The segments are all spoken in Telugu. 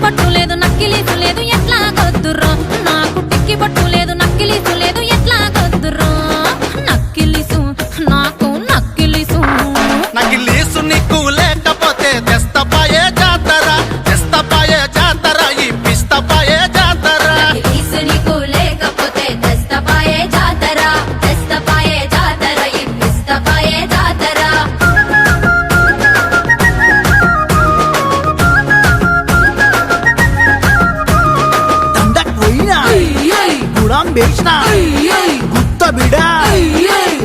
బొట్టు లేదు నక్కిలీసు లేదు ఎట్లా గొద్దుర్రో నాకు టిక్కి బొట్టు లేదు నక్కిలీసు లేదు ఎట్లా గొద్దుర్రో నక్కిలీసు నాకు నక్కిలీసు నకిలీసు నీకు లేకపోతే తెస్తపాయే జాతర తెస్తపాయే జాతర ఈ పిస్తపాయే జాతర నక్కిలీసు నీకు లేకపోతే తెస్తపాయే జాతర తెస్తపాయే జాతర ఈ పిస్తపాయే జాతర దండక్ పోయినా గుడాం వేసిన గుత్త బిడా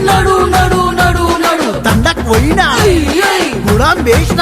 నడు నడు నడు నడు దండక్ పోయినా గుడాం వేసిన